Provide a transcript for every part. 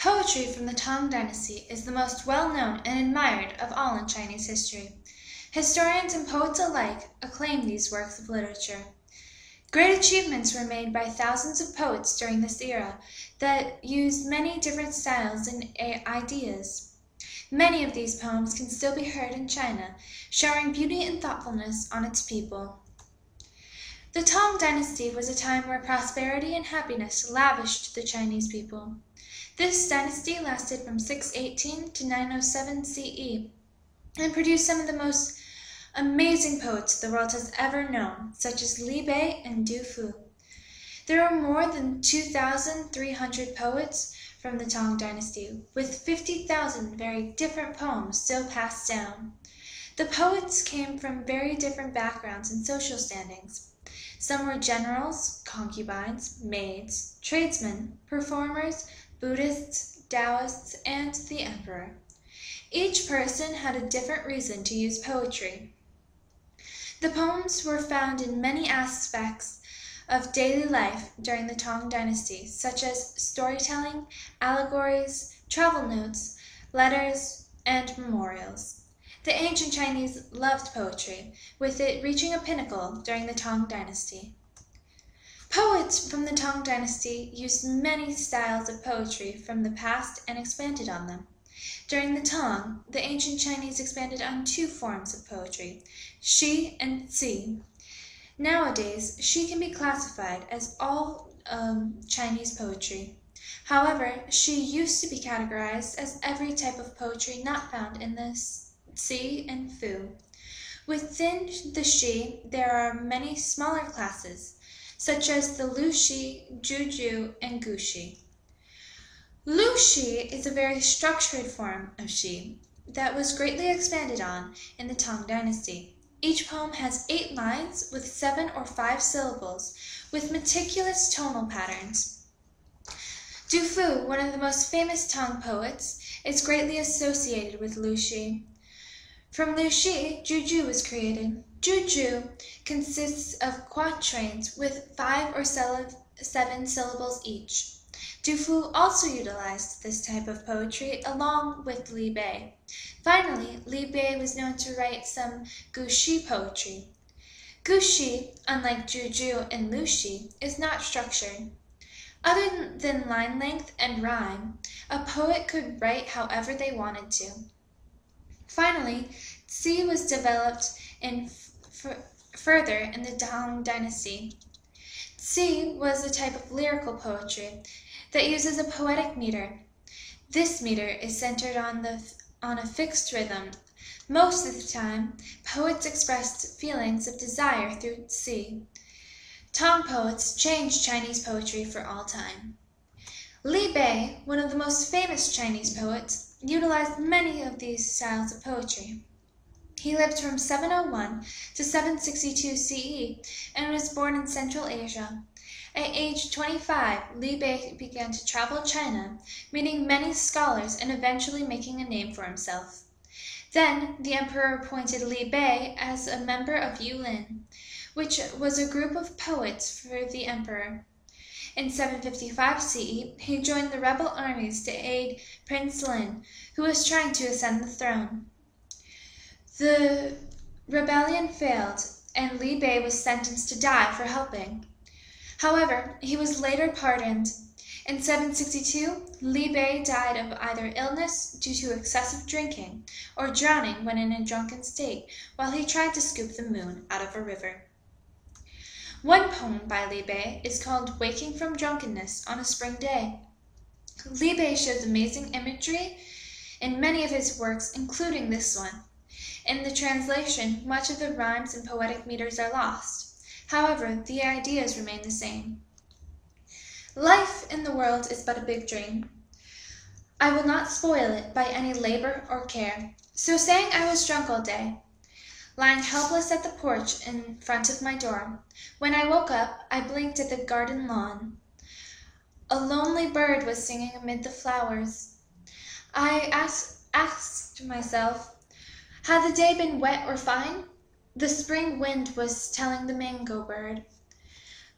Poetry from the Tang Dynasty is the most well-known and admired of all in Chinese history. Historians and poets alike acclaim these works of literature. Great achievements were made by thousands of poets during this era that used many different styles and ideas. Many of these poems can still be heard in China, showering beauty and thoughtfulness on its people. The Tang Dynasty was a time where prosperity and happiness lavished the Chinese people. This dynasty lasted from 618 to 907 CE and produced some of the most amazing poets the world has ever known, such as Li Bei and Du Fu. There are more than 2,300 poets from the Tang Dynasty, with 50,000 very different poems still passed down. The poets came from very different backgrounds and social standings. Some were generals, concubines, maids, tradesmen, performers, Buddhists, Taoists, and the emperor. Each person had a different reason to use poetry. The poems were found in many aspects of daily life during the Tang Dynasty, such as storytelling, allegories, travel notes, letters, and memorials. The ancient Chinese loved poetry, with it reaching a pinnacle during the Tang Dynasty. Poets from the Tang Dynasty used many styles of poetry from the past and expanded on them. During the Tang, the ancient Chinese expanded on two forms of poetry, Shi and Zi. Nowadays, Shi can be classified as all Chinese poetry. However, Shi used to be categorized as every type of poetry not found in the Zi and Fu. Within the Shi, there are many smaller classes, such as the Lu Shi, Juju, and Gu Shi. Lu Shi is a very structured form of Shi that was greatly expanded on in the Tang Dynasty. Each poem has 8 lines with 7 or 5 syllables, with meticulous tonal patterns. Du Fu, one of the most famous Tang poets, is greatly associated with Lu Shi. From Lu Shi, Juju was created. Juju consists of quatrains with 5 or 7 syllables each. Du Fu also utilized this type of poetry along with Li Bei. Finally, Li Bei was known to write some Gu Shi poetry. Gu Shi, unlike Juju and Lu Shi, is not structured. Other than line length and rhyme, a poet could write however they wanted to. Finally, Zi was developed further in the Tang Dynasty. Zi was a type of lyrical poetry that uses a poetic meter. This meter is centered on a fixed rhythm. Most of the time, poets expressed feelings of desire through Zi. Tang poets changed Chinese poetry for all time. Li Bei, one of the most famous Chinese poets, utilized many of these styles of poetry. He lived from 701 to 762 CE and was born in Central Asia. At age 25, Li Bei began to travel China, meeting many scholars and eventually making a name for himself. Then, the emperor appointed Li Bei as a member of Yulin, which was a group of poets for the emperor. In 755 CE, he joined the rebel armies to aid Prince Lin, who was trying to ascend the throne. The rebellion failed, and Li Bei was sentenced to die for helping. However, he was later pardoned. In 762, Li Bei died of either illness due to excessive drinking or drowning when in a drunken state while he tried to scoop the moon out of a river. One poem by Li Bei is called Waking from Drunkenness on a Spring Day. Li Bei shows amazing imagery in many of his works, including this one. In the translation, much of the rhymes and poetic meters are lost. However, the ideas remain the same. Life in the world is but a big dream. I will not spoil it by any labor or care. So saying, I was drunk all day, lying helpless at the porch in front of my door. When I woke up, I blinked at the garden lawn. A lonely bird was singing amid the flowers. I asked myself, had the day been wet or fine? The spring wind was telling the mango bird.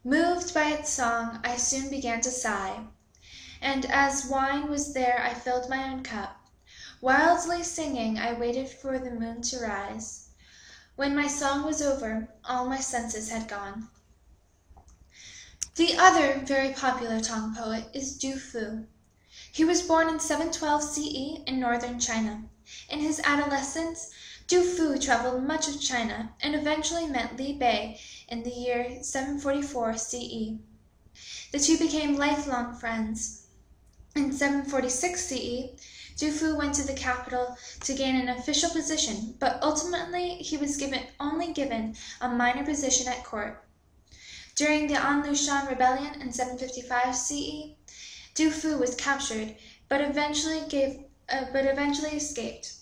Moved by its song, I soon began to sigh, and as wine was there I filled my own cup. Wildly singing, I waited for the moon to rise. When my song was over, all my senses had gone. The other very popular Tang poet is Du Fu. He was born in 712 CE in northern China. In his adolescence, Du Fu traveled much of China and eventually met Li Bei in the year 744 CE. The two became lifelong friends. In 746 CE, Du Fu went to the capital to gain an official position, but ultimately he was only given a minor position at court. During the An Lushan Rebellion in 755 CE, Du Fu was captured, but eventually escaped.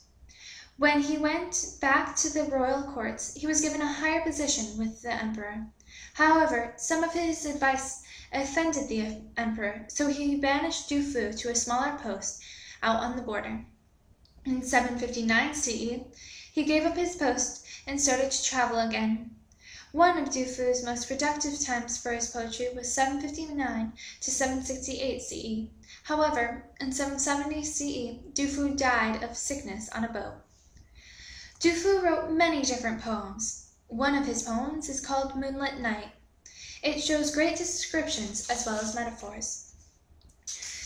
When he went back to the royal courts, he was given a higher position with the emperor. However, some of his advice offended the emperor, so he banished Du Fu to a smaller post out on the border. In 759 CE, he gave up his post and started to travel again. One of Du Fu's most productive times for his poetry was 759 to 768 CE. However, in 770 CE, Du Fu died of sickness on a boat. Du Fu wrote many different poems. One of his poems is called Moonlit Night. It shows great descriptions as well as metaphors.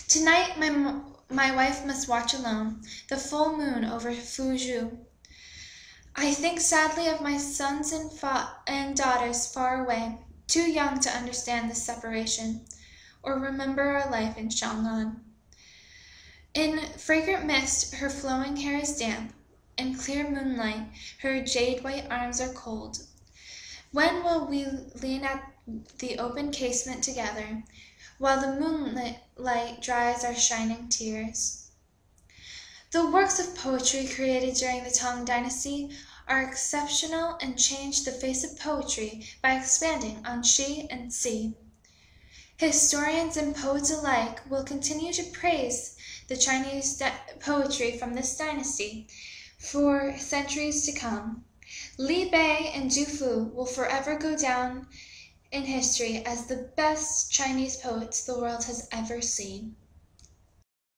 Tonight my wife must watch alone the full moon over Fuzhou. I think sadly of my sons and daughters far away, too young to understand this separation, or remember our life in Xiang'an. In fragrant mist her flowing hair is damp, in clear moonlight her jade white arms are cold. When will we lean at the open casement together, while the moonlit light dries our shining tears? The works of poetry created during the Tang Dynasty are exceptional and changed the face of poetry by expanding on Shi and Si. Historians and poets alike will continue to praise the Chinese poetry from this dynasty for centuries to come. Li Bei and Du Fu will forever go down in history as the best Chinese poets the world has ever seen.